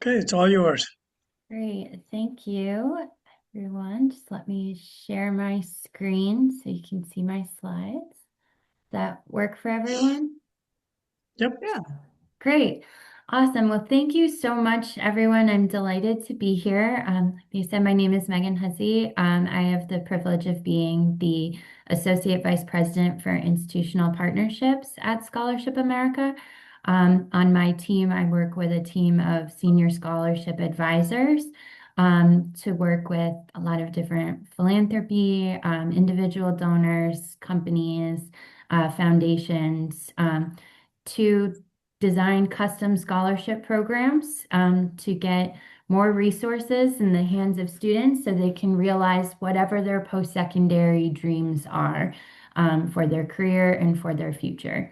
Okay, it's all yours. Great. Thank you, everyone. Just let me share my screen so you can see my slides. Does that work for everyone? Yep. Yeah. Great. Awesome. Well, thank you so much, everyone. I'm delighted to be here. Like you said, my name is Meaghan Hussey. I have the privilege of being the Associate Vice President for Institutional Partnerships at Scholarship America. On my team, I work with a team of senior scholarship advisors to work with a lot of different philanthropy, individual donors, companies, foundations. To design custom scholarship programs to get more resources in the hands of students so they can realize whatever their post-secondary dreams are for their career and for their future.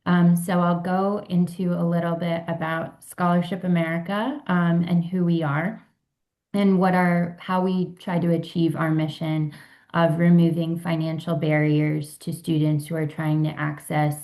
So I'll go into a little bit about Scholarship America and who we are and how we try to achieve our mission of removing financial barriers to students who are trying to access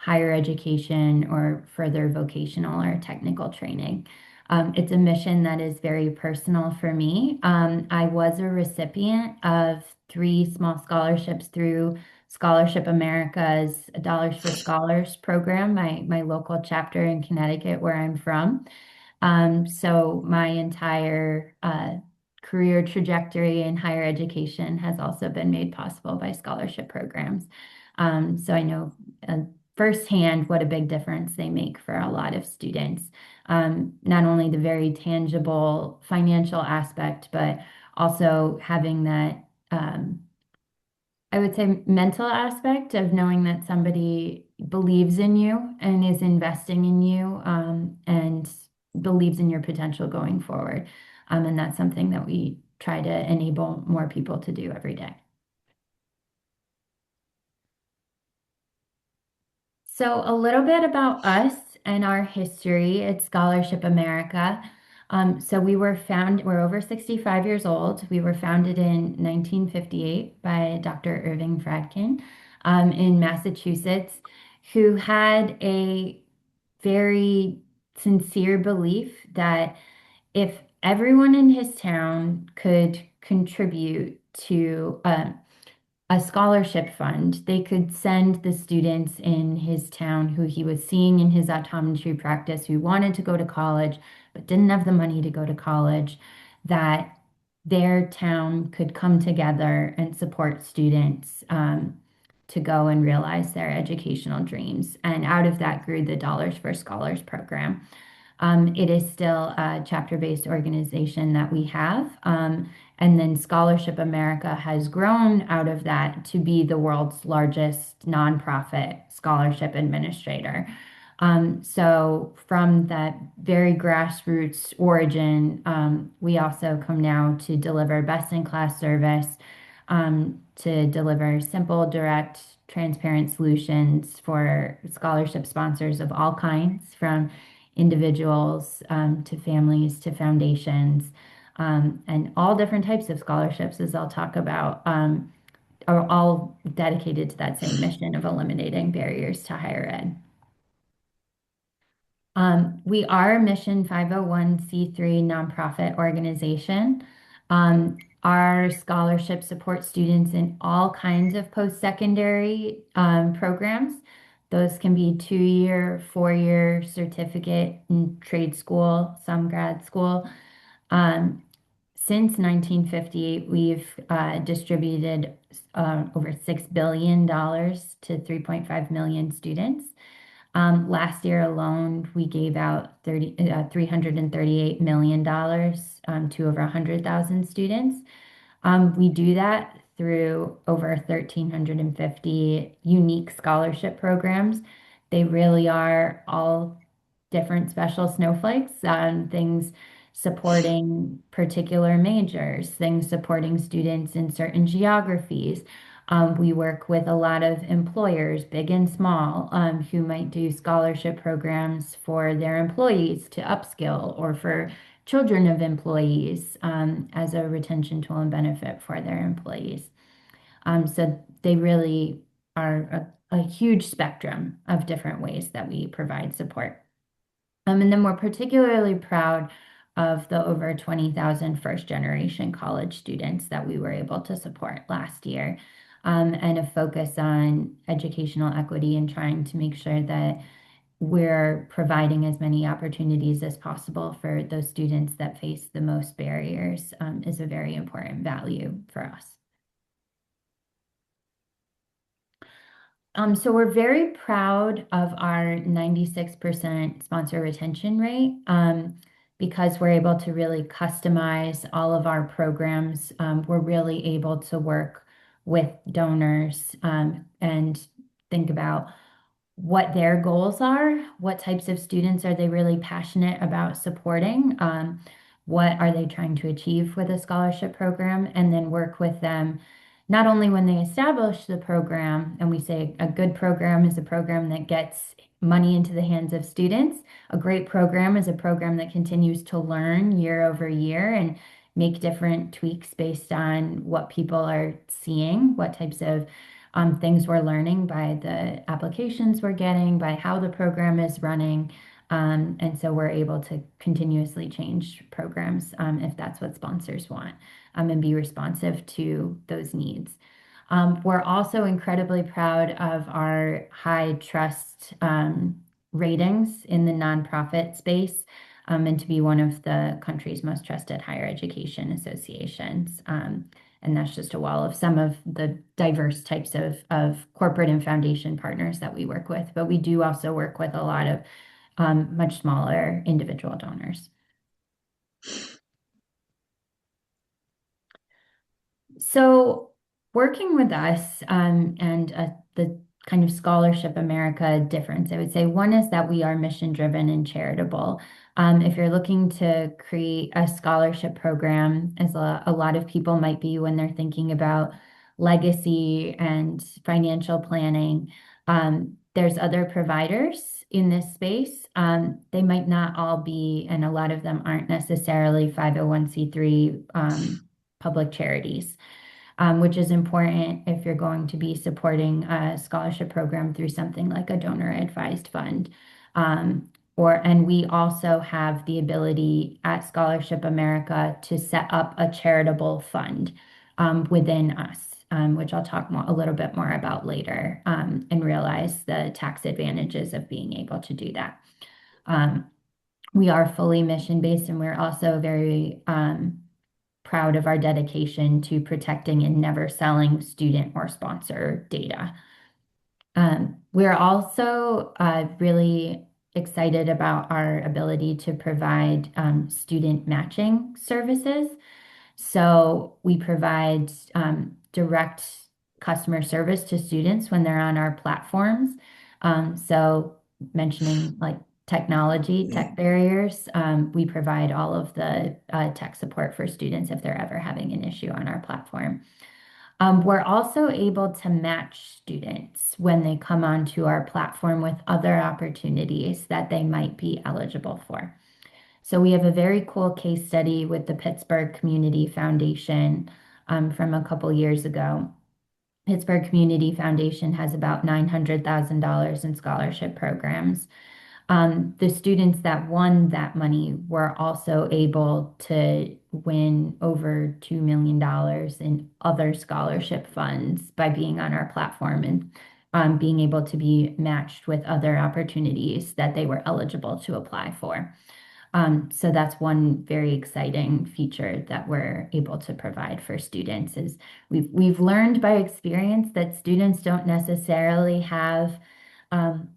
higher education or further vocational or technical training. It's a mission that is very personal for me. I was a recipient of three small scholarships through Scholarship America's Dollars for Scholars program, my local chapter in Connecticut, where I'm from. So my entire career trajectory in higher education has also been made possible by scholarship programs. So I know firsthand what a big difference they make for a lot of students. Not only the very tangible financial aspect, but also having that I would say mental aspect of knowing that somebody believes in you and is investing in you and believes in your potential going forward. And that's something that we try to enable more people to do every day. So, a little bit about us and our history at Scholarship America. We're over 65 years old. We were founded in 1958 by Dr. Irving Fradkin in Massachusetts, who had a very sincere belief that if everyone in his town could contribute to a scholarship fund, they could send the students in his town who he was seeing in his optometry practice who wanted to go to college but didn't have the money to go to college, that their town could come together and support students to go and realize their educational dreams. And out of that grew the Dollars for Scholars program. It is still a chapter-based organization that we have. And then Scholarship America has grown out of that to be the world's largest nonprofit scholarship administrator. So from that very grassroots origin, we also come now to deliver best-in-class service, to deliver simple, direct, transparent solutions for scholarship sponsors of all kinds, from individuals to families to foundations, and all different types of scholarships, as I'll talk about, are all dedicated to that same mission of eliminating barriers to higher ed. We are a Mission 501(c)(3) nonprofit organization. Our scholarship supports students in all kinds of post-secondary programs. Those can be 2-year, 4-year certificate in trade school, some grad school. Um, since 1958, we've distributed over $6 billion to 3.5 million students. Last year alone, we gave out $338 million to over 100,000 students. We do that through over 1,350 unique scholarship programs. They really are all different special snowflakes, things supporting particular majors, things supporting students in certain geographies. We work with a lot of employers, big and small, who might do scholarship programs for their employees to upskill or for children of employees as a retention tool and benefit for their employees. So they really are a huge spectrum of different ways that we provide support. And then we're particularly proud of the over 20,000 first generation college students that we were able to support last year, and a focus on educational equity and trying to make sure that we're providing as many opportunities as possible for those students that face the most barriers, is a very important value for us. So we're very proud of our 96% sponsor retention rate, because we're able to really customize all of our programs. We're really able to work with donors, and think about what their goals are, what types of students are they really passionate about supporting, what are they trying to achieve with a scholarship program, and then work with them not only when they establish the program, and we say a good program is a program that gets money into the hands of students. A great program is a program that continues to learn year over year and make different tweaks based on what people are seeing, what types of things we're learning by the applications we're getting, by how the program is running. And so we're able to continuously change programs, if that's what sponsors want, and be responsive to those needs. We're also incredibly proud of our high trust ratings in the nonprofit space, and to be one of the country's most trusted higher education associations. And that's just a wall of some of the diverse types of corporate and foundation partners that we work with. But we do also work with a lot of much smaller individual donors. So, working with us, and the kind of Scholarship America difference, I would say one is that we are mission driven and charitable. If you're looking to create a scholarship program, as a lot of people might be when they're thinking about legacy and financial planning, there's other providers in this space. They might not all be, and a lot of them aren't necessarily 501(c)(3) public charities, which is important if you're going to be supporting a scholarship program through something like a donor advised fund. And we also have the ability at Scholarship America to set up a charitable fund within us, which I'll talk a little bit more about later, and realize the tax advantages of being able to do that. We are fully mission based, and we're also very proud of our dedication to protecting and never selling student or sponsor data. We're also really excited about our ability to provide student matching services. So we provide direct customer service to students when they're on our platforms. So mentioning like technology, tech barriers, we provide all of the tech support for students if they're ever having an issue on our platform. We're also able to match students when they come onto our platform with other opportunities that they might be eligible for. So we have a very cool case study with the Pittsburgh Community Foundation, from a couple years ago. Pittsburgh Community Foundation has about $900,000 in scholarship programs. The students that won that money were also able to win over $2 million in other scholarship funds by being on our platform and being able to be matched with other opportunities that they were eligible to apply for. So that's one very exciting feature that we're able to provide for students is we've learned by experience that students don't necessarily have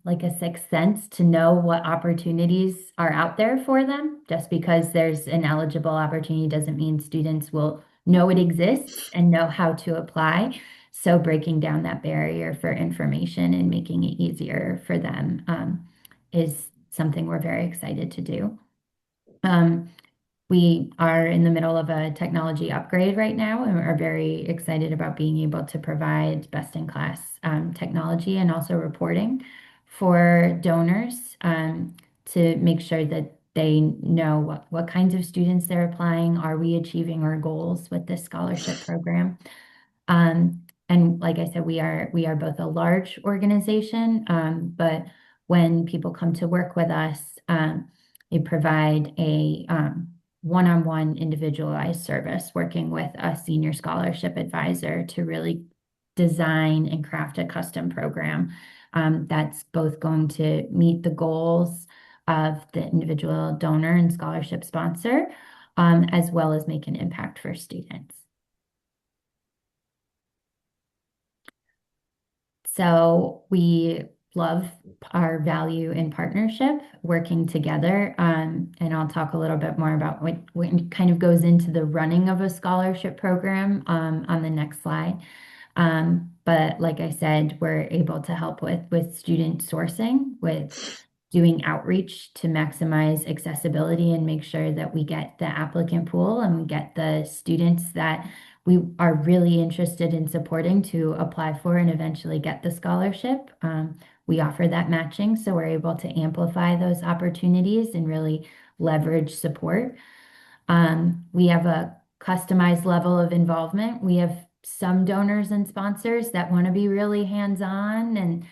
like a sixth sense to know what opportunities are out there for them. Just because there's an eligible opportunity doesn't mean students will know it exists and know how to apply. So breaking down that barrier for information and making it easier for them, is something we're very excited to do. Um, we are in the middle of a technology upgrade right now and are very excited about being able to provide best-in-class technology and also reporting for donors, to make sure that they know what kinds of students they're applying. Are we achieving our goals with this scholarship program? And like I said, we are both a large organization, but when people come to work with us, they provide one-on-one individualized service, working with a senior scholarship advisor to really design and craft a custom program that's both going to meet the goals of the individual donor and scholarship sponsor, as well as make an impact for students. So we love our value in partnership, working together. And I'll talk a little bit more about what kind of goes into the running of a scholarship program on the next slide. But like I said, we're able to help with student sourcing, with doing outreach to maximize accessibility and make sure that we get the applicant pool and we get the students that we are really interested in supporting to apply for and eventually get the scholarship. We offer that matching, so we're able to amplify those opportunities and really leverage support. We have a customized level of involvement. We have some donors and sponsors that want to be really hands-on and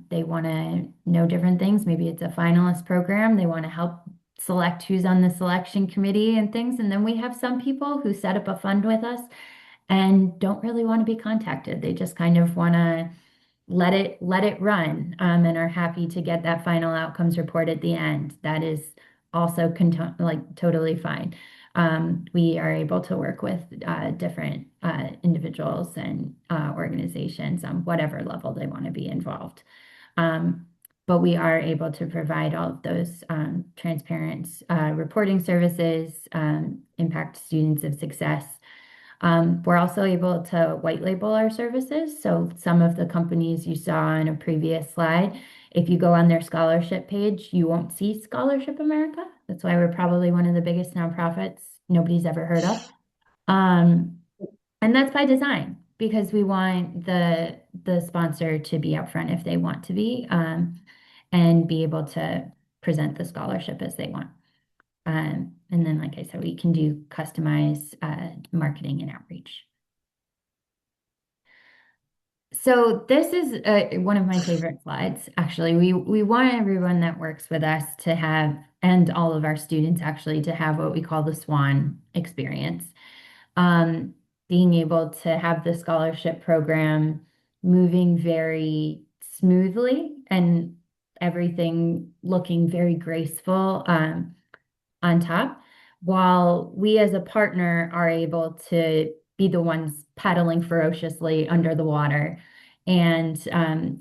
they want to know different things. Maybe it's a finalist program. They want to help select who's on the selection committee and things. And then we have some people who set up a fund with us and don't really want to be contacted. They just kind of want to let it run, and are happy to get that final outcomes report at the end. That is also like totally fine. We are able to work with different individuals and organizations on whatever level they want to be involved. Um, but we are able to provide all of those transparent reporting services, impact students of success. We're also able to white label our services. So some of the companies you saw on a previous slide, if you go on their scholarship page, you won't see Scholarship America. That's why we're probably one of the biggest nonprofits nobody's ever heard of. Um, and that's by design because we want the sponsor to be upfront if they want to be, and be able to present the scholarship as they want. And then, like I said, we can do customized marketing and outreach. So this is one of my favorite slides. Actually, we want everyone that works with us to have, and all of our students actually, to have what we call the SWAN experience. Um, Being able to have the scholarship program moving very smoothly and everything looking very graceful. On top, while we as a partner are able to be the ones paddling ferociously under the water and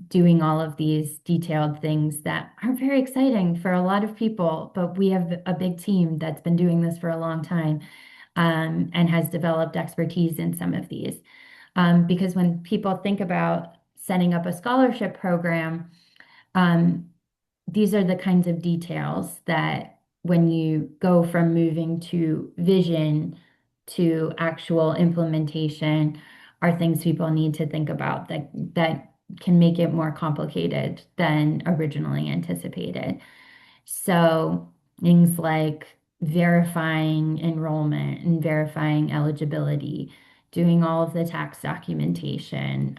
doing all of these detailed things that are very exciting for a lot of people. But we have a big team that's been doing this for a long time, and has developed expertise in some of these. Because when people think about setting up a scholarship program, um, these are the kinds of details that when you go from moving to vision to actual implementation are things people need to think about that can make it more complicated than originally anticipated. So things like verifying enrollment and verifying eligibility, doing all of the tax documentation,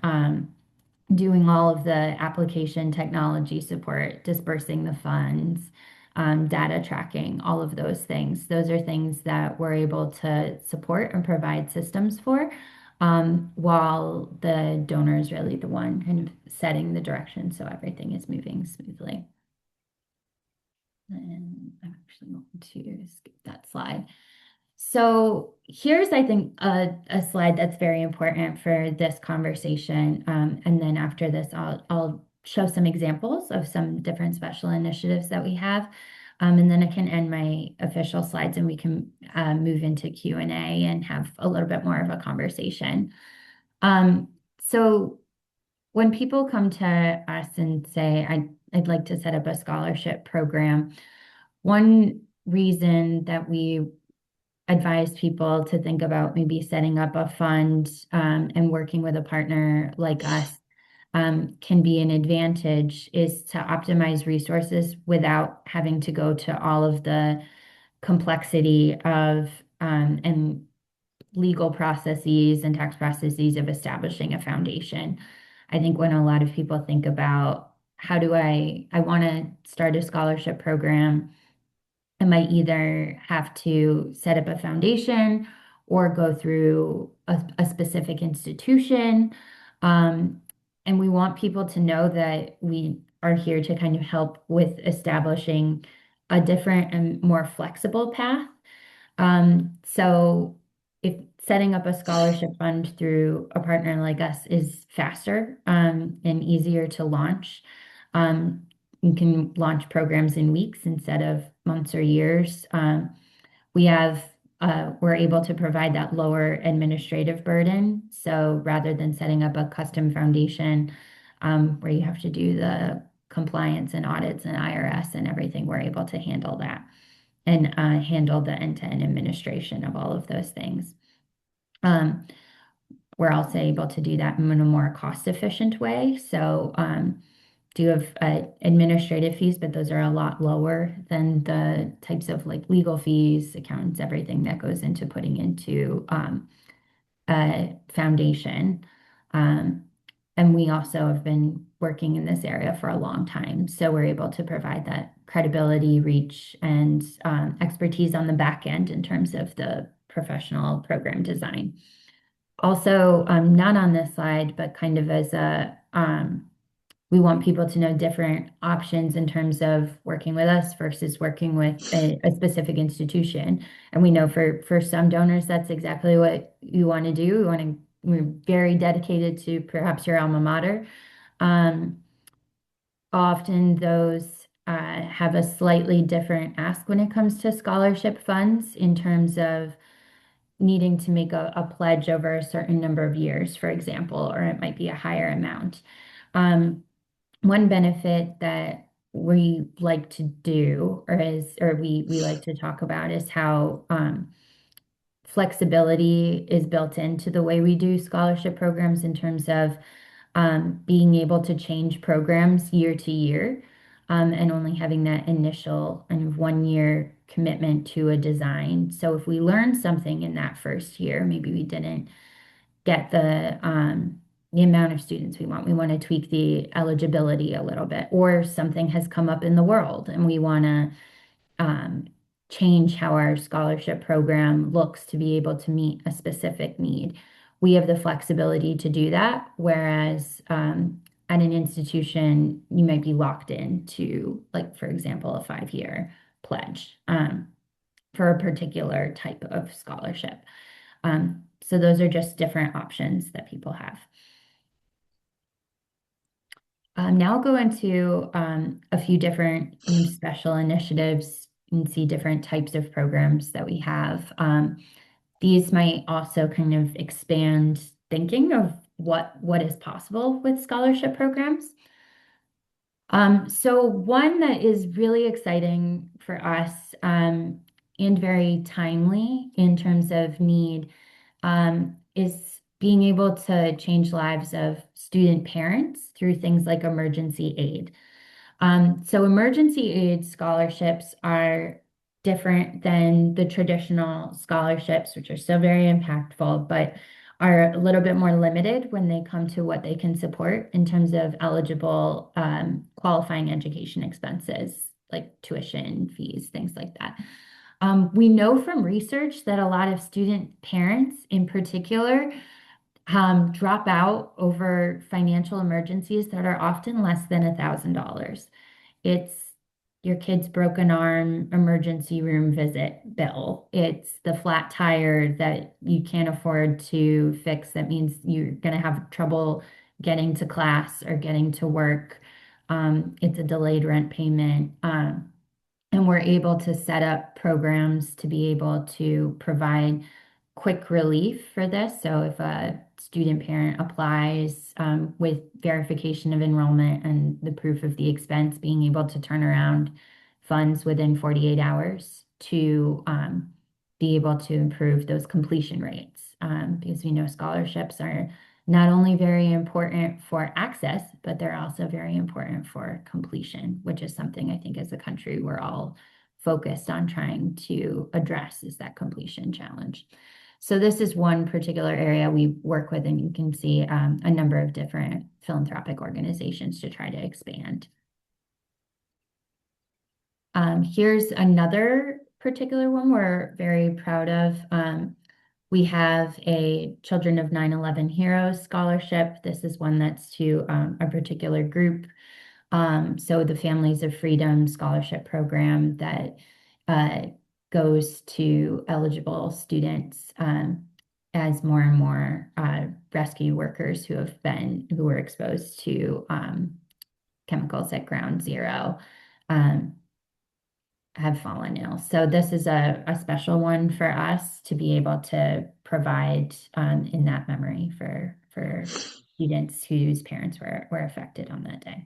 doing all of the application technology support, dispersing the funds, data tracking, all of those things. Those are things that we're able to support and provide systems for, while the donor is really the one kind of setting the direction so everything is moving smoothly. And I'm actually going to skip that slide. So here's, I think, a slide that's very important for this conversation. And then after this, I'll show some examples of some different special initiatives that we have. And then I can end my official slides and we can move into Q&A and have a little bit more of a conversation. So when people come to us and say, I'd like to set up a scholarship program, one reason that we advise people to think about maybe setting up a fund, and working with a partner like us, can be an advantage is to optimize resources without having to go to all of the complexity of and legal processes and tax processes of establishing a foundation. I think when a lot of people think about how do I want to start a scholarship program, I might either have to set up a foundation or go through a specific institution. Um, and we want people to know that we are here to kind of help with establishing a different and more flexible path. So if setting up a scholarship fund through a partner like us is faster, and easier to launch, you can launch programs in weeks instead of months or years. We're able to provide that lower administrative burden. So rather than setting up a custom foundation, where you have to do the compliance and audits and IRS and everything, we're able to handle that and handle the end-to-end administration of all of those things. Um, we're also able to do that in a more cost-efficient way. So do have administrative fees, but those are a lot lower than the types of like legal fees, accountants, everything that goes into putting into a foundation. Um, and we also have been working in this area for a long time. So we're able to provide that credibility, reach, and expertise on the back end in terms of the professional program design. Also, not on this slide, but kind of as we want people to know different options in terms of working with us versus working with a specific institution. And we know for some donors, that's exactly what you want to do. We're very dedicated to perhaps your alma mater. Um, Often those have a slightly different ask when it comes to scholarship funds in terms of needing to make a pledge over a certain number of years, for example, or it might be a higher amount. Um, One benefit that we like to do or we like to talk about is how flexibility is built into the way we do scholarship programs in terms of being able to change programs year to year, and only having that initial kind of 1 year commitment to a design. So if we learn something in that first year, maybe we didn't get the amount of students we want. We want to tweak the eligibility a little bit, or something has come up in the world and we want to um, change how our scholarship program looks to be able to meet a specific need. We have the flexibility to do that, whereas at an institution, you might be locked into, like, for example, a 5 year pledge for a particular type of scholarship. So those are just different options that people have. Now I'll go into a few different special initiatives and see different types of programs that we have. These might also kind of expand thinking of what is possible with scholarship programs. So one that is really exciting for us, and very timely in terms of need, is being able to change lives of student parents through things like emergency aid. So emergency aid scholarships are different than the traditional scholarships, which are still very impactful, but are a little bit more limited when they come to what they can support in terms of eligible qualifying education expenses, like tuition fees, things like that. We know from research that a lot of student parents in particular drop out over financial emergencies that are often less than $1,000. It's your kid's broken arm emergency room visit bill. It's the flat tire that you can't afford to fix. That means you're going to have trouble getting to class or getting to work. It's a delayed rent payment. And we're able to set up programs to be able to provide quick relief for this. So if a student parent applies with verification of enrollment and the proof of the expense, being able to turn around funds within 48 hours to be able to improve those completion rates. Because we know scholarships are not only very important for access, but they're also very important for completion, which is something I think as a country we're all focused on trying to address, is that completion challenge. So this is one particular area we work with, and you can see a number of different philanthropic organizations to try to expand. Here's another particular one we're very proud of. We have a Children of 9/11 Heroes Scholarship. This is one that's to a particular group. So the Families of Freedom Scholarship Program that uh, goes to eligible students as more and more rescue workers who were exposed to chemicals at ground zero um, have fallen ill. So this is a special one for us to be able to provide in that memory for students whose parents were affected on that day.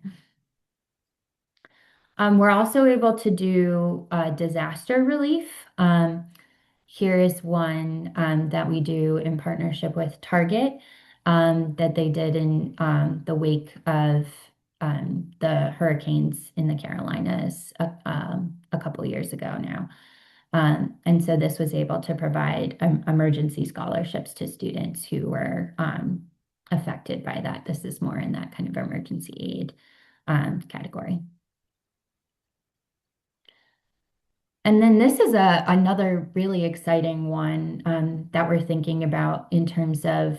We're also able to do disaster relief. Here is one that we do in partnership with Target that they did in the wake of the hurricanes in the Carolinas a couple years ago now. And so this was able to provide emergency scholarships to students who were affected by that. This is more in that kind of emergency aid category. And then this is another really exciting one that we're thinking about in terms of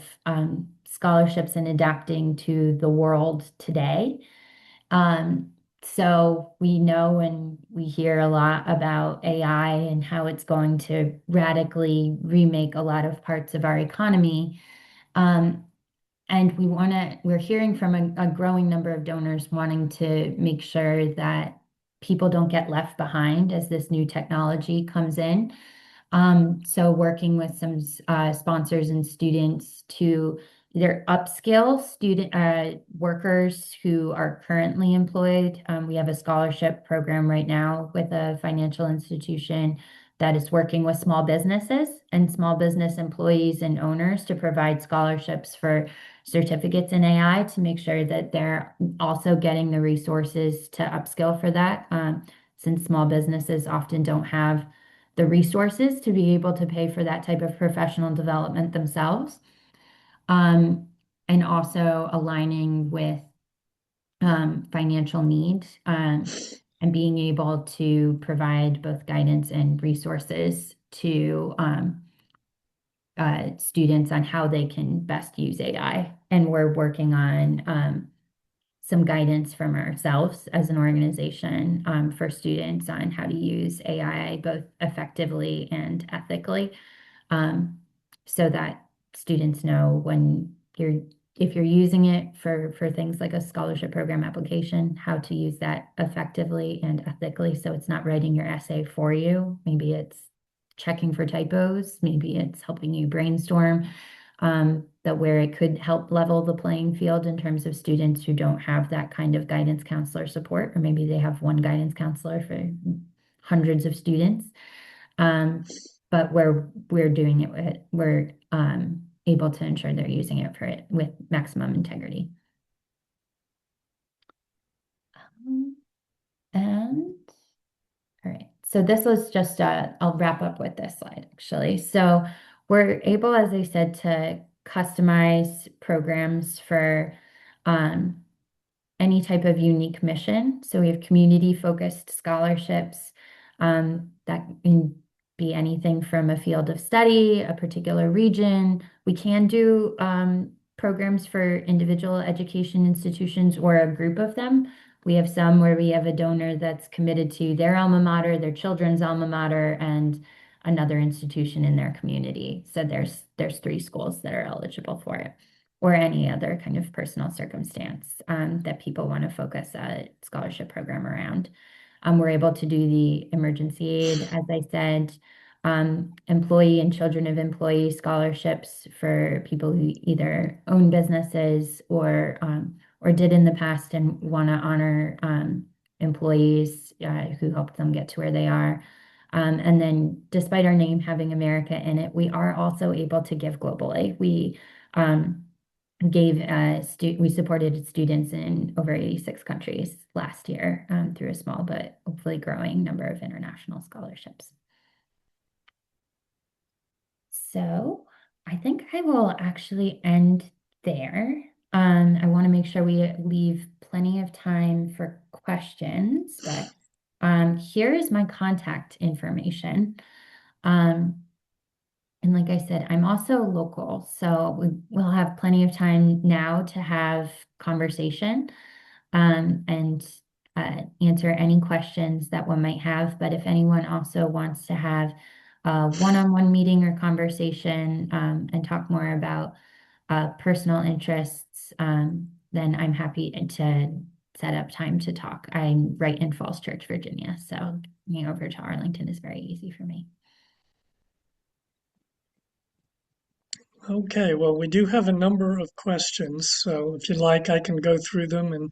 scholarships and adapting to the world today. Um, so we know and we hear a lot about AI and how it's going to radically remake a lot of parts of our economy. Um, and we're hearing from a growing number of donors wanting to make sure that people don't get left behind as this new technology comes in. So working with some sponsors and students to either upskill student workers who are currently employed. We have a scholarship program right now with a financial institution that is working with small businesses and small business employees and owners to provide scholarships for certificates in AI to make sure that they're also getting the resources to upskill for that, since small businesses often don't have the resources to be able to pay for that type of professional development themselves. Um, and also aligning with financial need and being able to provide both guidance and resources to students on how they can best use AI. And we're working on some guidance from ourselves as an organization for students on how to use AI both effectively and ethically, um, so that students know when you're if you're using it for things like a scholarship program application, how to use that effectively and ethically. So it's not writing your essay for you. Maybe it's checking for typos. Maybe it's helping you brainstorm that where it could help level the playing field in terms of students who don't have that kind of guidance counselor support, or maybe they have one guidance counselor for hundreds of students. But we're doing it we're able to ensure they're using it for it with maximum integrity. And all right, so this was just I'll wrap up with this slide actually. So we're able, as I said, to customize programs for um, any type of unique mission. So we have community-focused scholarships that can be anything from a field of study, a particular region. We can do programs for individual education institutions or a group of them. We have some where we have a donor that's committed to their alma mater, their children's alma mater, and another institution in their community. So there's three schools that are eligible for it, or any other kind of personal circumstance that people want to focus a scholarship program around. We're able to do the emergency aid, as I said, employee and children of employee scholarships for people who either own businesses or did in the past and want to honor employees who helped them get to where they are. And then, despite our name having America in it, we are also able to give globally. Um, we supported students in over 86 countries last year through a small but hopefully growing number of international scholarships. So I think I will actually end there. I want to make sure we leave plenty of time for questions, but Here is my contact information. Um, and like I said, I'm also local, so we'll have plenty of time now to have conversation and answer any questions that one might have. But if anyone also wants to have a one-on-one meeting or conversation and talk more about personal interests, then I'm happy to set up time to talk. I'm right in Falls Church, Virginia, so getting over to Arlington is very easy for me. Okay, well, we do have a number of questions, so if you'd like, I can go through them and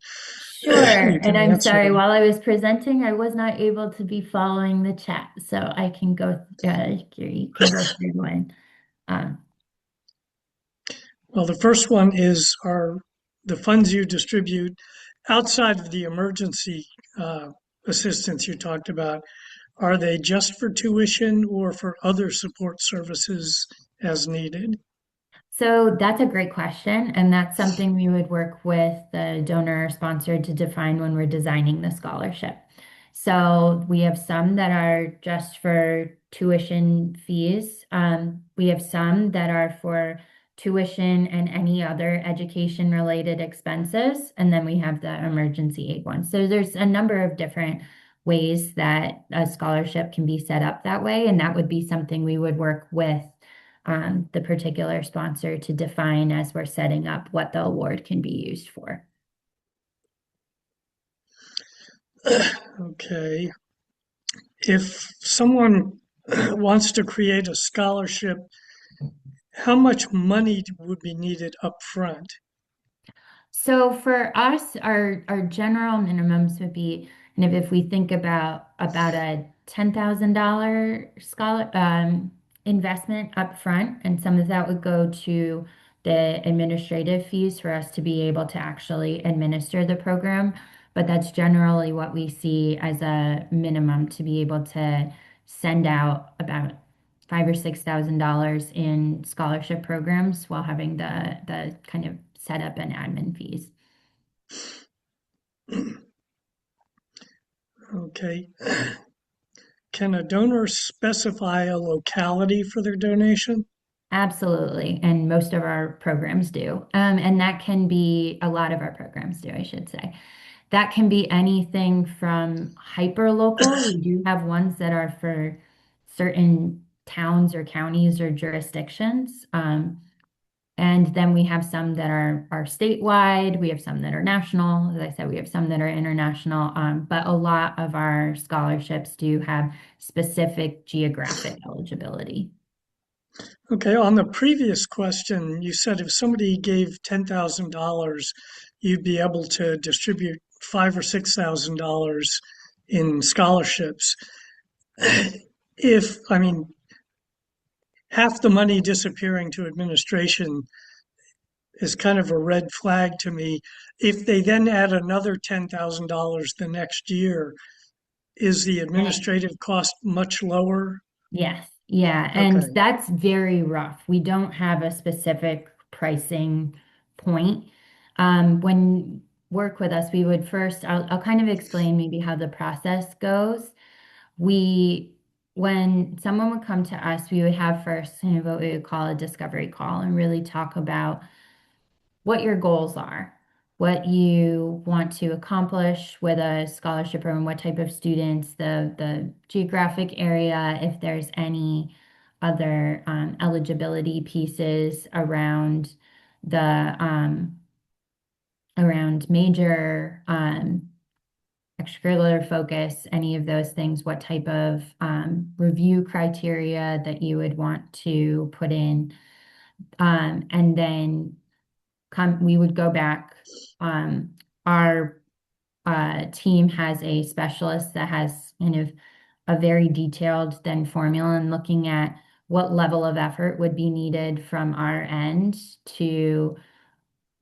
Sure. you And can I'm answer sorry, them. while I was presenting, I was not able to be following the chat, so I can go, you can go through one. Um, Well, the first one is are the funds you distribute outside of the emergency uh, assistance you talked about, are they just for tuition or for other support services as needed? So that's a great question, and that's something we would work with the donor or sponsor to define when we're designing the scholarship. So we have some that are just for tuition fees. We have some that are for tuition and any other education related expenses, and then we have the emergency aid one. So there's a number of different ways that a scholarship can be set up that way, and that would be something we would work with the particular sponsor to define as we're setting up what the award can be used for. Okay. If someone wants to create a scholarship, how much money would be needed up front? So for us, our general minimums would be, and if we think about a $10,000 scholar investment up front, and some of that would go to the administrative fees for us to be able to actually administer the program. But that's generally what we see as a minimum to be able to send out about $5,000 or $6,000 in scholarship programs while having the kind of setup and admin fees. Okay. Can a donor specify a locality for their donation? Absolutely. And most of our programs do. And that can be a lot of our programs do, I should say. That can be anything from hyper local. We do have ones that are for certain towns or counties or jurisdictions. And then we have some that are statewide. We have some that are national. As I said, we have some that are international. But a lot of our scholarships do have specific geographic eligibility. Okay, on the previous question, you said if somebody gave $10,000, you'd be able to distribute five or $6,000 in scholarships. If, I mean, half the money disappearing to administration is kind of a red flag to me. If they then add another $10,000 the next year, is the And administrative cost much lower? yes, yeah. And Okay. that's very rough. We don't have a specific pricing point. When work with us, we would first, I'll kind of explain maybe how the process goes. We, when someone would come to us, we would have first kind of what we would call a discovery call and really talk about what your goals are, what you want to accomplish with a scholarship program, what type of students, the geographic area, if there's any other eligibility pieces the around major extracurricular focus, any of those things, what type of review criteria that you would want to put in. And then we would go back. Our team has a specialist that has kind of a very detailed then formula and looking at what level of effort would be needed from our end to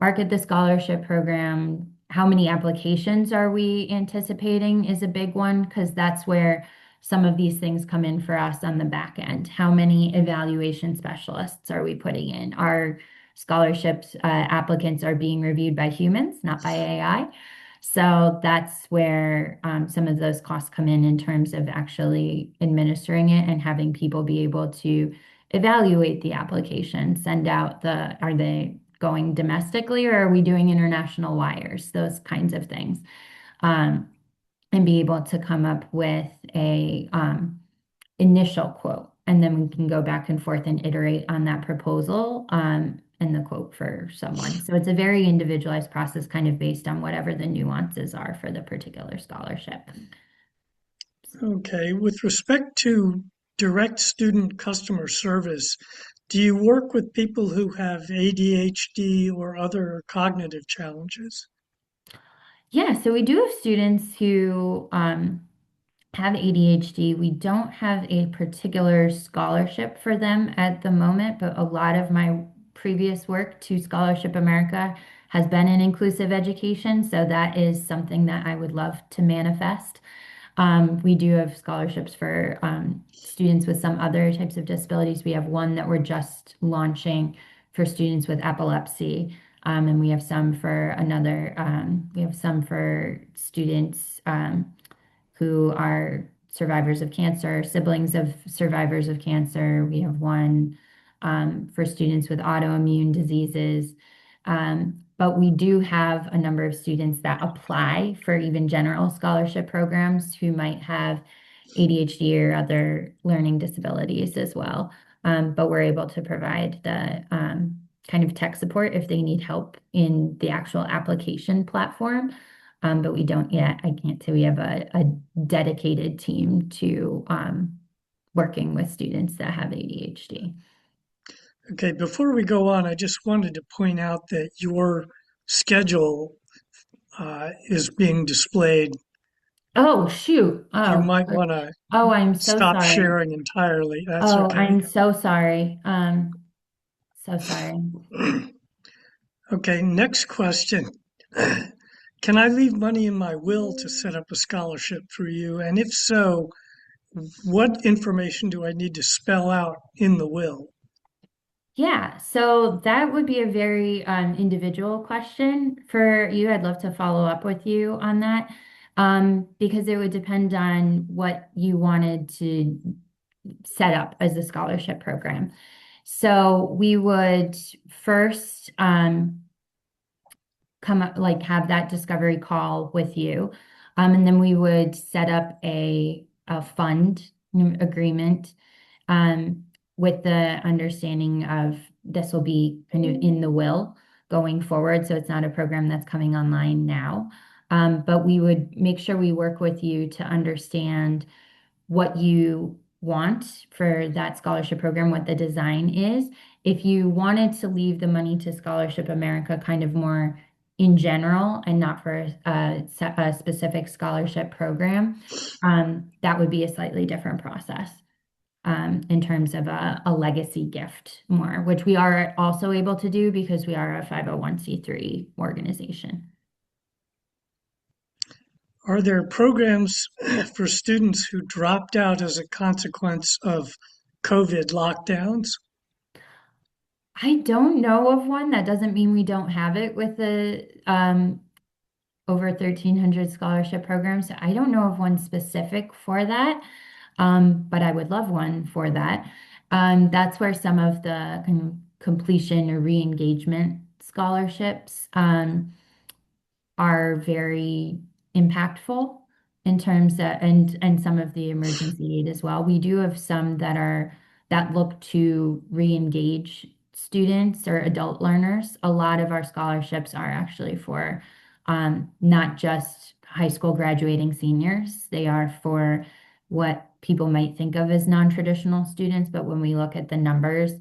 market the scholarship program. How many applications are we anticipating is a big one because that's where some of these things come in for us on the back end. How many evaluation specialists are we putting in? Our scholarships applicants are being reviewed by humans, not by AI. So that's where some of those costs come in terms of actually administering it and having people be able to evaluate the application, send out are they going domestically or are we doing international wires, those kinds of things. Um, and be able to come up with a initial quote. And then we can go back and forth and iterate on that proposal and the quote for someone. So it's a very individualized process, kind of based on whatever the nuances are for the particular scholarship. Okay, with respect to direct student customer service, do you work with people who have ADHD or other cognitive challenges? Yeah, so we do have students who have ADHD. We don't have a particular scholarship for them at the moment, but a lot of my previous work to Scholarship America has been in inclusive education. So that is something that I would love to manifest. We do have scholarships for students with some other types of disabilities. We have one that we're just launching for students with epilepsy. And we have some for we have some for students who are survivors of cancer, siblings of survivors of cancer. We have one for students with autoimmune diseases. But we do have a number of students that apply for even general scholarship programs who might have ADHD or other learning disabilities as well. But we're able to provide the kind of tech support if they need help in the actual application platform. But we don't yet, I can't say we have a dedicated team to working with students that have ADHD. Okay, before we go on, I just wanted to point out that your schedule is being displayed. Oh, shoot. You might want to Oh, I'm so stop sorry. sharing entirely. That's Oh, okay. I'm so sorry. So sorry. Okay, next question. Can I leave money in my will to set up a scholarship for you? And if so, what information do I need to spell out in the will? Yeah, so that would be a very individual question for you. I'd love to follow up with you on that because it would depend on what you wanted to set up as a scholarship program. So we would first come up, like have that discovery call with you. And then we would set up a fund agreement um, with the understanding of this will be kind of in the will going forward. So it's not a program that's coming online now. But we would make sure we work with you to understand what you want for that scholarship program, what the design is. If you wanted to leave the money to Scholarship America kind of more in general and not for a specific scholarship program, that would be a slightly different process in terms of a legacy gift more, which we are also able to do because we are a 501(c)(3) organization. Are there programs for students who dropped out as a consequence of COVID lockdowns? I don't know of one. That doesn't mean we don't have it with the over 1,300 scholarship programs. I don't know of one specific for that, but I would love one for that. That's where some of the completion or re-engagement scholarships are very impactful in terms of and some of the emergency aid as well. We do have some that look to re-engage students or adult learners. A lot of our scholarships are actually for not just high school graduating seniors. They are for what people might think of as non-traditional students, but when we look at the numbers,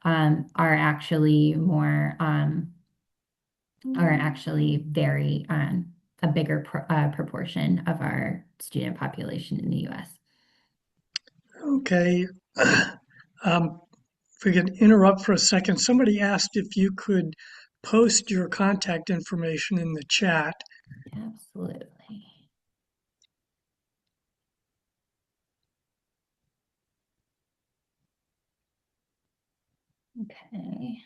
are actually more are actually very a bigger proportion of our student population in the U.S. Okay. Um, if we could interrupt for a second, somebody asked if you could post your contact information in the chat. Absolutely. Okay.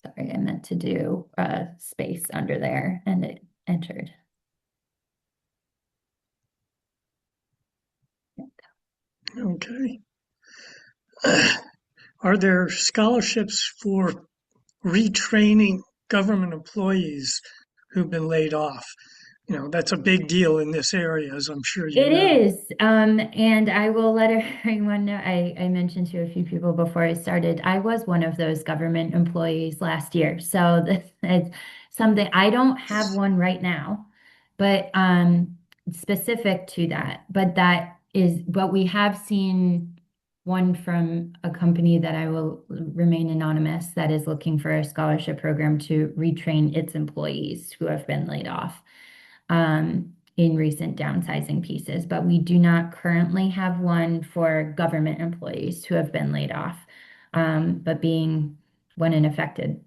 Sorry, I meant to do a space under there and it entered. Okay. Are there scholarships for retraining government employees who've been laid off? That's a big deal in this area, as I'm sure you It know. is, and I will let everyone know. I mentioned to a few people before I started, I was one of those government employees last year. So it's something I don't have one right now, but specific to that. But we have seen one from a company that I will remain anonymous that is looking for a scholarship program to retrain its employees who have been laid off in recent downsizing pieces, but we do not currently have one for government employees who have been laid off. But being one an affected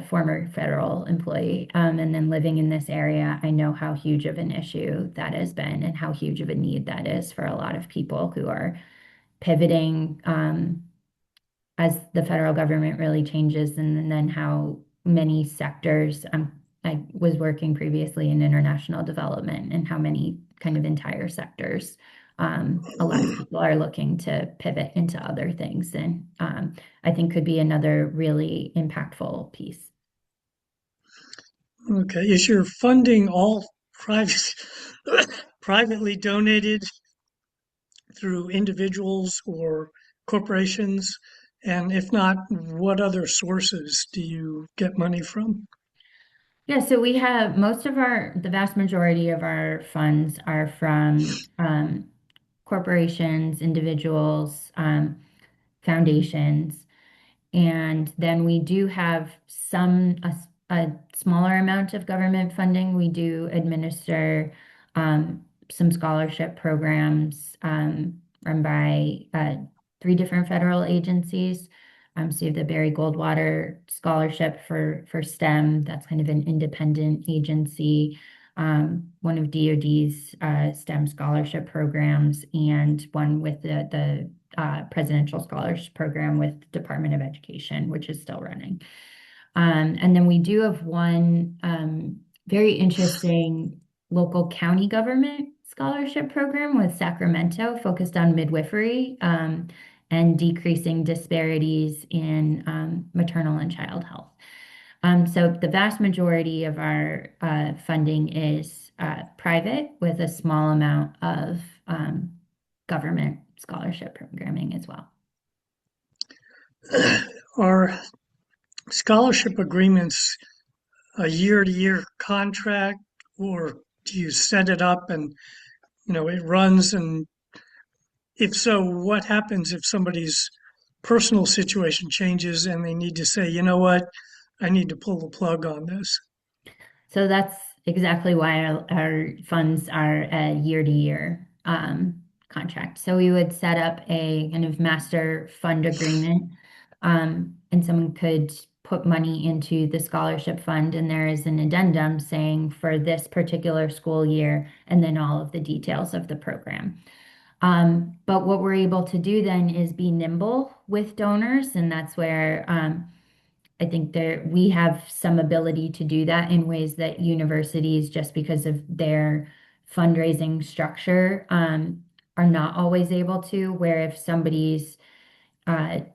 former federal employee, and then living in this area, I know how huge of an issue that has been and how huge of a need that is for a lot of people who are pivoting as the federal government really changes, and then how many sectors. I was working previously in international development, and how many kind of entire sectors. A lot of people are looking to pivot into other things, and I think could be another really impactful piece. Okay. Is your funding all private, privately donated through individuals or corporations? And if not, what other sources do you get money from? Yeah, so we have the vast majority of our funds are from corporations, individuals, foundations. And then we do have a smaller amount of government funding. We do administer some scholarship programs run by three different federal agencies. So you have the Barry Goldwater Scholarship for STEM. That's kind of an independent agency. One of DoD's STEM scholarship programs, and one with the Presidential Scholars Program with the Department of Education, which is still running. And then we do have one very interesting local county government scholarship program with Sacramento focused on midwifery and decreasing disparities in maternal and child health. So the vast majority of our funding is private, with a small amount of government scholarship programming as well. Are scholarship agreements a year-to-year contract, or do you set it up and it runs? And if so, what happens if somebody's personal situation changes and they need to say, you know what, I need to pull the plug on this? So that's exactly why our funds are a year-to-year contract. So we would set up a kind of master fund agreement, and someone could put money into the scholarship fund, and there is an addendum saying for this particular school year, and then all of the details of the program. But what we're able to do then is be nimble with donors, and that's where I think that we have some ability to do that in ways that universities, just because of their fundraising structure, are not always able to. Where if somebody's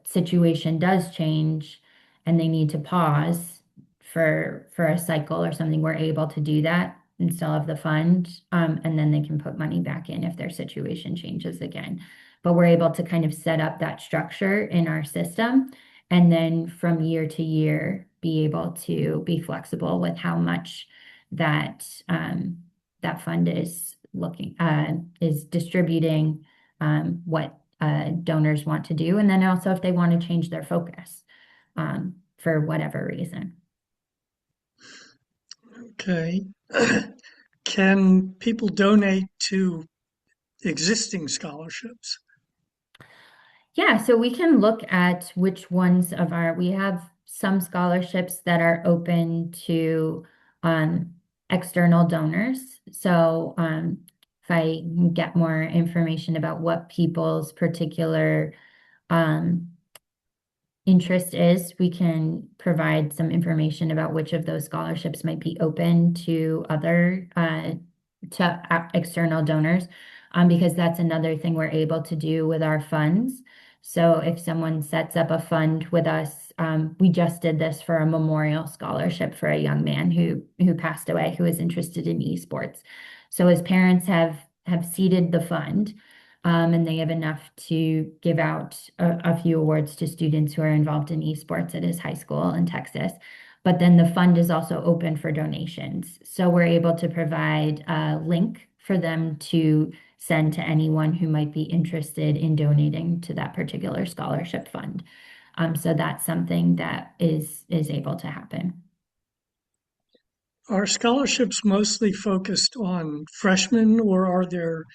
situation does change and they need to pause for a cycle or something, we're able to do that and still have the fund, and then they can put money back in if their situation changes again. But we're able to kind of set up that structure in our system, and then from year to year be able to be flexible with how much that that fund is distributing, what donors want to do, and then also if they want to change their focus for whatever reason. Okay. Can people donate to existing scholarships? Yeah, so we can look at which ones we have some scholarships that are open to external donors. So if I can get more information about what people's particular um, interest is, we can provide some information about which of those scholarships might be open to other external donors, because that's another thing we're able to do with our funds. So if someone sets up a fund with us, we just did this for a memorial scholarship for a young man who passed away who was interested in esports. So his parents have seeded the fund, and they have enough to give out a few awards to students who are involved in esports at his high school in Texas. But then the fund is also open for donations. So we're able to provide a link for them to send to anyone who might be interested in donating to that particular scholarship fund. So that's something that is able to happen. Are scholarships mostly focused on freshmen, or are there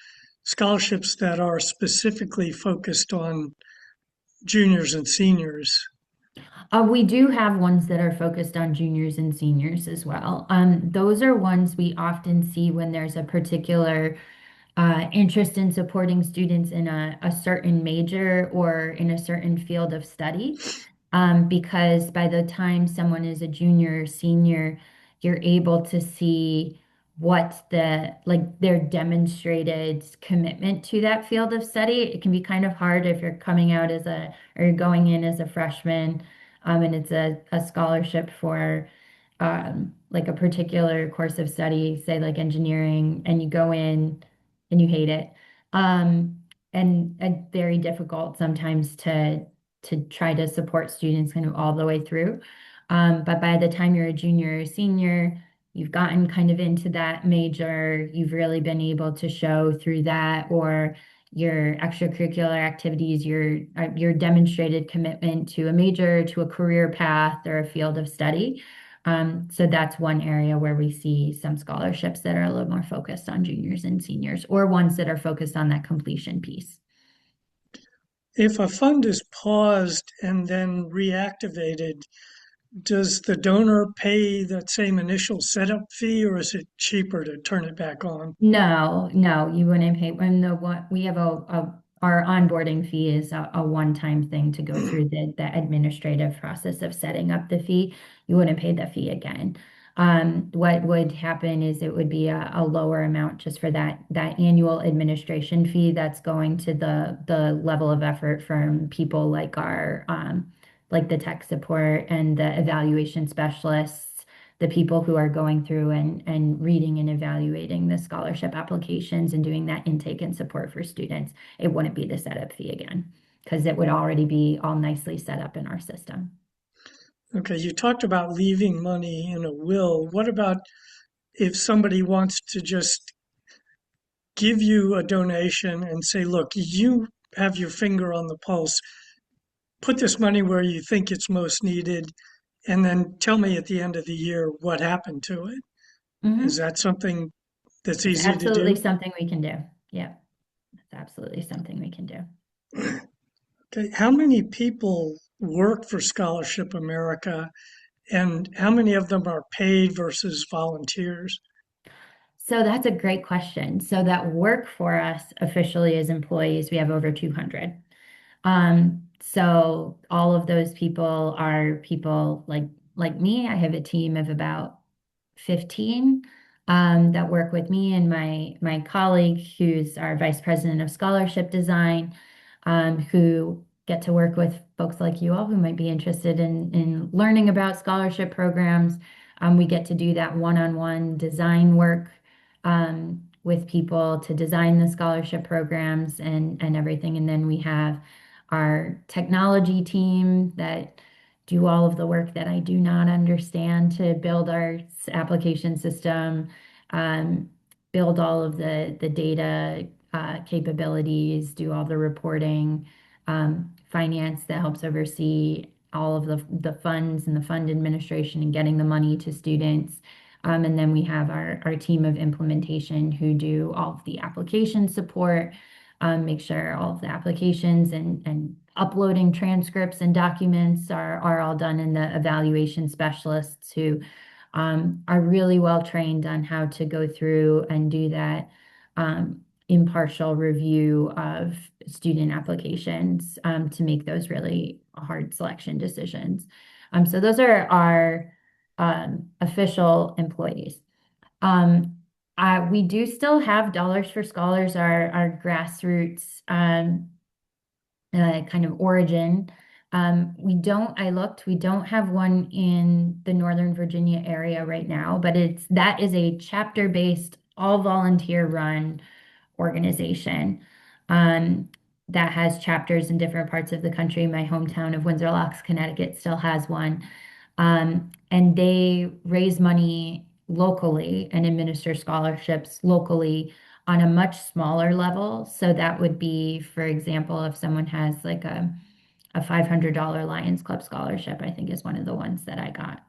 scholarships that are specifically focused on juniors and seniors? We do have ones that are focused on juniors and seniors as well. Those are ones we often see when there's a particular interest in supporting students in a certain major or in a certain field of study. Because by the time someone is a junior or senior, you're able to see what like their demonstrated commitment to that field of study. It can be kind of hard if you're coming out or you're going in as a freshman, and it's a scholarship for like a particular course of study, say like engineering, and you go in and you hate it. And very difficult sometimes to try to support students kind of all the way through. But by the time you're a junior or senior, you've gotten kind of into that major, you've really been able to show through that or your extracurricular activities, your demonstrated commitment to a major, to a career path or a field of study. So that's one area where we see some scholarships that are a little more focused on juniors and seniors, or ones that are focused on that completion piece. If a fund is paused and then reactivated, does the donor pay that same initial setup fee, or is it cheaper to turn it back on? No, no, you wouldn't pay when the one we have our onboarding fee is a one-time thing to go through the administrative process of setting up the fee. You wouldn't pay the fee again. What would happen is it would be a lower amount just for that annual administration fee that's going to the level of effort from people like our like the tech support and the evaluation specialists, the people who are going through and reading and evaluating the scholarship applications and doing that intake and support for students. It wouldn't be the setup fee again because it would already be all nicely set up in our system. Okay, you talked about leaving money in a will. What about if somebody wants to just give you a donation and say, look, you have your finger on the pulse, put this money where you think it's most needed, and then tell me at the end of the year what happened to it? Is Hmm. that something that's It's easy to absolutely do? something we can do. Yeah, it's absolutely something we can do. Okay, how many people work for Scholarship America, and how many of them are paid versus volunteers? So that's a great question. So that work for us officially as employees, we have over 200. So all of those people are people like me. I have a team of about 15 that work with me and my colleague who's our vice president of scholarship design, who get to work with folks like you all who might be interested in learning about scholarship programs. We get to do that one-on-one design work with people to design the scholarship programs and everything. And then we have our technology team that do all of the work that I do not understand to build our application system, um, build all of the data capabilities, do all the reporting, finance that helps oversee all of the funds and the fund administration and getting the money to students. And then we have our team of implementation who do all of the application support, make sure all of the applications and uploading transcripts and documents are all done in the evaluation specialists who are really well trained on how to go through and do that impartial review of student applications to make those really hard selection decisions. So those are our official employees. Um, we do still have Dollars for Scholars, our grassroots kind of origin. We don't have one in the Northern Virginia area right now, but that is a chapter-based, all volunteer run organization um, that has chapters in different parts of the country. My hometown of Windsor Locks, Connecticut still has one. And they raise money locally and administer scholarships locally on a much smaller level. So that would be, for example, if someone has like a $500 Lions Club scholarship, I think is one of the ones that I got,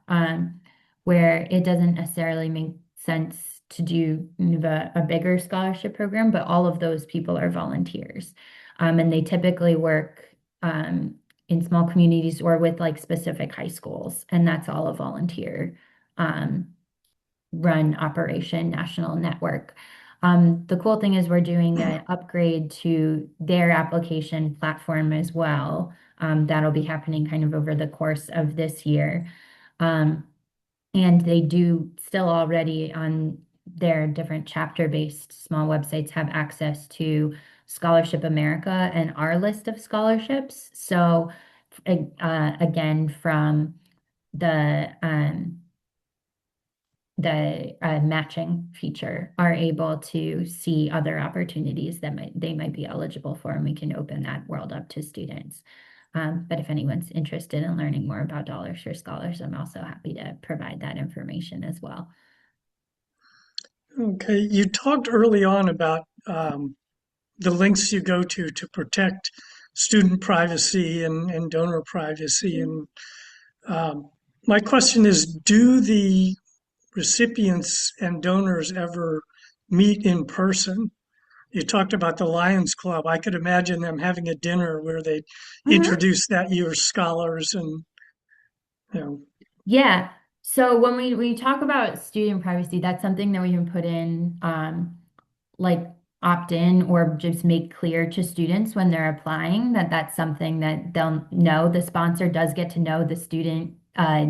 where it doesn't necessarily make sense to do a bigger scholarship program, but all of those people are volunteers. And they typically work in small communities or with like specific high schools, and that's all a volunteer um, run operation, national network. The cool thing is we're doing an upgrade to their application platform as well. That'll be happening kind of over the course of this year. Um, and they do still already on their different chapter-based small websites have access to Scholarship America and our list of scholarships. So again, from the matching feature are able to see other opportunities that they might be eligible for, and we can open that world up to students. But if anyone's interested in learning more about Dollars for Scholars, I'm also happy to provide that information as well. Okay, you talked early on about the links you go to protect student privacy and donor privacy. And um, my question is, do the recipients and donors ever meet in person? You talked about the Lions Club. I could imagine them having a dinner where they Mhm. introduce that year's scholars and, you know, Yeah. So when we talk about student privacy, that's something that we can put in like opt in or just make clear to students when they're applying that that's something that they'll know. The sponsor does get to know the student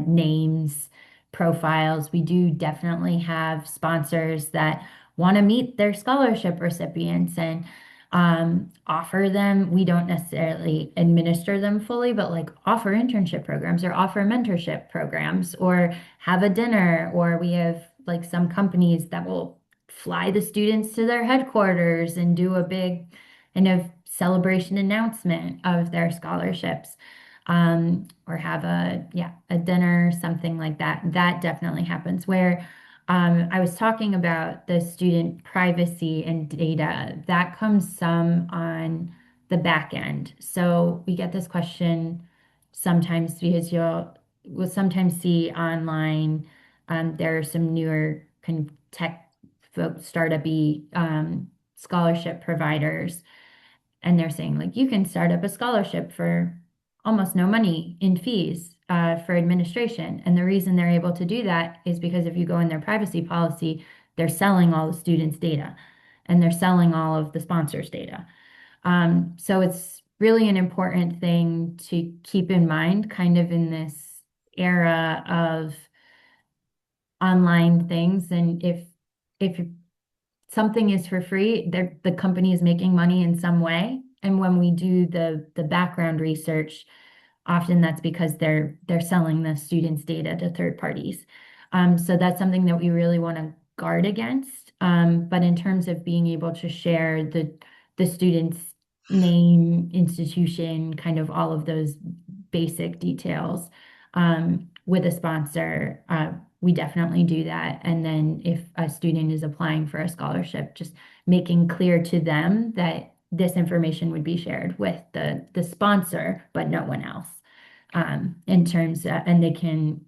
names, profiles. We do definitely have sponsors that want to meet their scholarship recipients and offer them. We don't necessarily administer them fully, but like offer internship programs or offer mentorship programs or have a dinner, or we have like some companies that will fly the students to their headquarters and do a big kind of celebration announcement of their scholarships. Or have a dinner, something like that. That definitely happens. Where I was talking about the student privacy and data, that comes some on the back end. So we get this question sometimes because we'll sometimes see online there are some newer kind of tech folk startup-y scholarship providers, and they're saying like you can start up a scholarship for almost no money in fees for administration. And the reason they're able to do that is because if you go in their privacy policy, they're selling all the students' data and they're selling all of the sponsors' data. So it's really an important thing to keep in mind, kind of in this era of online things. And if something is for free, the company is making money in some way. And when we do the background research, often that's because they're selling the students' data to third parties. So that's something that we really want to guard against. But in terms of being able to share the student's name, institution, kind of all of those basic details with a sponsor, we definitely do that. And then if a student is applying for a scholarship, just making clear to them that this information would be shared with the sponsor, but no one else. In terms of, and they can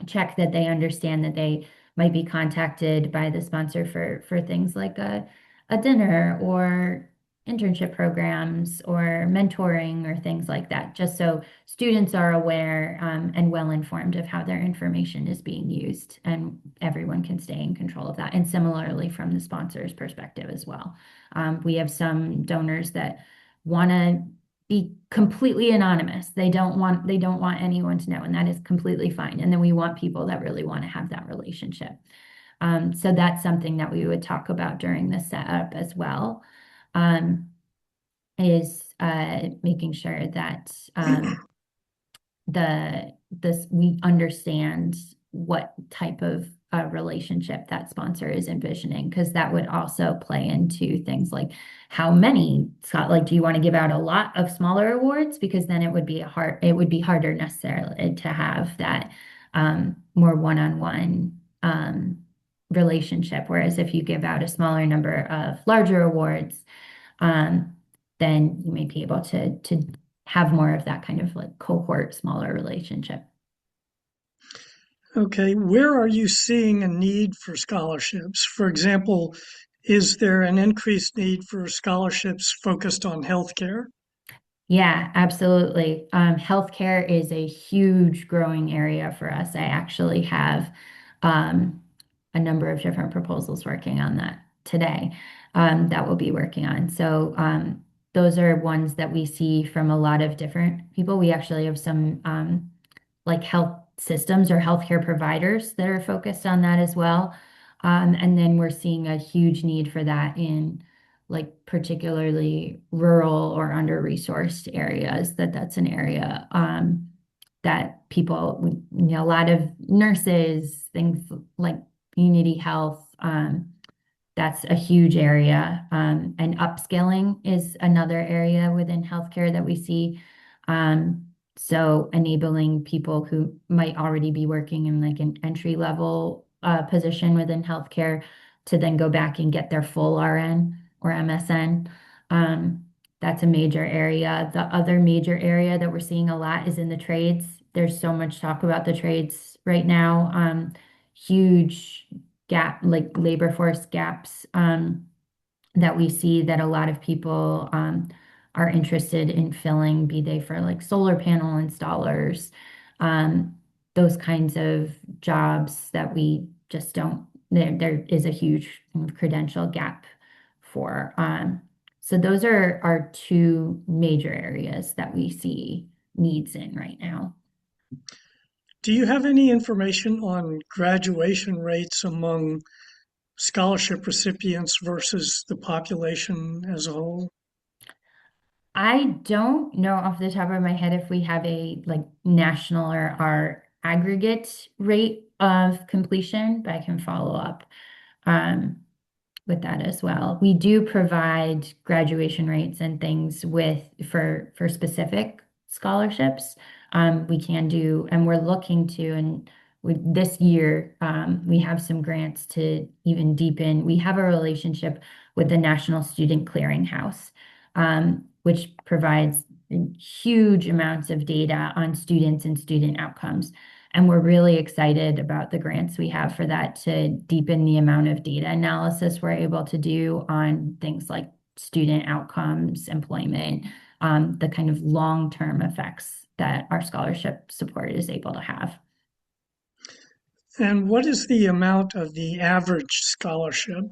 check that they understand that they might be contacted by the sponsor for things like a dinner or internship programs or mentoring or things like that, just so students are aware and well informed of how their information is being used, and everyone can stay in control of that. And similarly, from the sponsor's perspective as well. We have some donors that want to be completely anonymous. They don't want anyone to know, and that is completely fine. And then we want people that really want to have that relationship. So that's something that we would talk about during the setup as well, um, is making sure that we understand what type of relationship that sponsor is envisioning, because that would also play into things like how many, Scott, like, do you want to give out a lot of smaller awards? Because then it would be harder necessarily to have that more one-on-one relationship. Whereas if you give out a smaller number of larger awards, um, then you may be able to have more of that kind of like cohort, smaller relationship. Okay, where are you seeing a need for scholarships? For example, is there an increased need for scholarships focused on healthcare? Yeah, absolutely. Healthcare is a huge growing area for us. I actually have a number of different proposals working on that today, that we'll be working on. So those are ones that we see from a lot of different people. We actually have some like health systems or healthcare providers that are focused on that as well. And then we're seeing a huge need for that in like particularly rural or under-resourced areas, that's an area that people, a lot of nurses, things like community health, that's a huge area. And upskilling is another area within healthcare that we see. So enabling people who might already be working in like an entry level position within healthcare to then go back and get their full RN or MSN. Um, that's a major area. The other major area that we're seeing a lot is in the trades. There's so much talk about the trades right now. Huge gap, like labor force gaps, that we see that a lot of people are interested in filling, be they for like solar panel installers, um, those kinds of jobs that we just don't, there is a huge credential gap for. So those are our two major areas that we see needs in right now. Do you have any information on graduation rates among scholarship recipients versus the population as a whole? I don't know off the top of my head if we have a like national or our aggregate rate of completion, but I can follow up um, with that as well. We do provide graduation rates and things with for specific scholarships. We can do, and we're looking to, and this year we have some grants to even deepen. We have a relationship with the National Student Clearinghouse, which provides huge amounts of data on students and student outcomes. And we're really excited about the grants we have for that to deepen the amount of data analysis we're able to do on things like student outcomes, employment, the kind of long-term effects that our scholarship support is able to have. And what is the amount of the average scholarship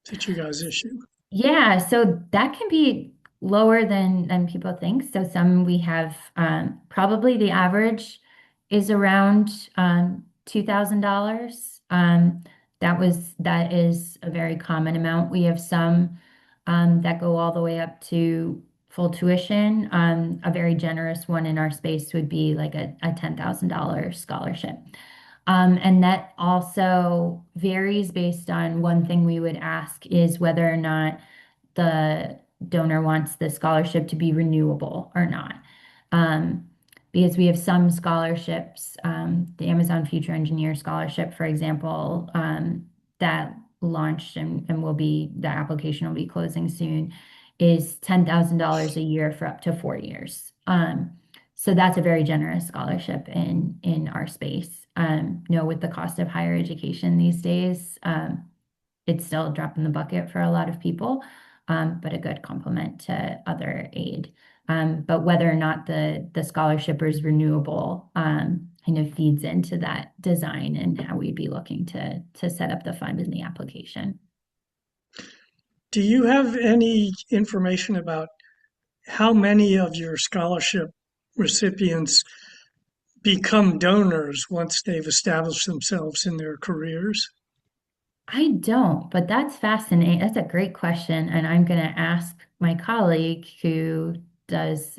that you guys issue? Yeah, so that can be lower than people think. So some we have probably the average is around $2,000. That is a very common amount. We have some that go all the way up to full tuition. A very generous one in our space would be like a $10,000 scholarship. And that also varies based on one thing we would ask is whether or not the donor wants the scholarship to be renewable or not. Um, because we have some scholarships, the Amazon Future Engineer Scholarship, for example, that launched and the application will be closing soon, is $10,000 a year for up to 4 years. So that's a very generous scholarship in our space. No, with the cost of higher education these days, it's still a drop in the bucket for a lot of people. but a good complement to other aid. But whether or not the scholarship is renewable kind of feeds into that design and how we'd be looking to set up the fund in the application. Do you have any information about how many of your scholarship recipients become donors once they've established themselves in their careers? I don't, but that's fascinating. That's a great question. And I'm going to ask my colleague who does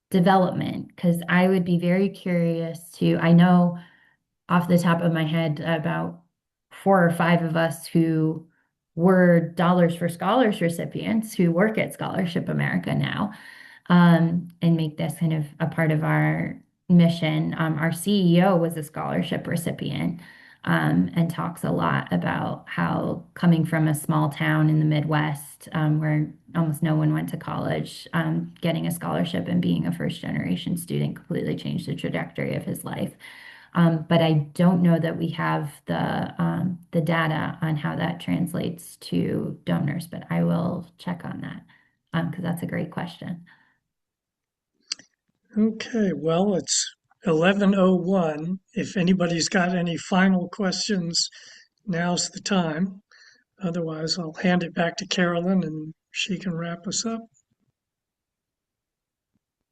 development because I would be very curious to. I know off the top of my head about 4 or 5 of us who were Dollars for Scholars recipients who work at Scholarship America now, and make this kind of a part of our mission. Our CEO was a scholarship recipient, and talks a lot about how coming from a small town in the Midwest, where almost no one went to college, getting a scholarship and being a first generation student completely changed the trajectory of his life. But I don't know that we have the data on how that translates to donors, but I will check on that because that's a great question. Okay, well, it's 11:01. If anybody's got any final questions, now's the time. Otherwise, I'll hand it back to Carolyn and she can wrap us up.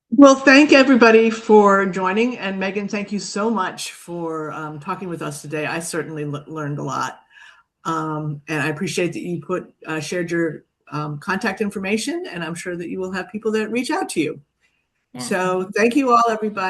Well, thank everybody for joining. And Meaghan, thank you so much for talking with us today. I certainly learned a lot. And I appreciate that you shared your contact information, and I'm sure that you will have people that reach out to you. Yeah. So thank you all, everybody.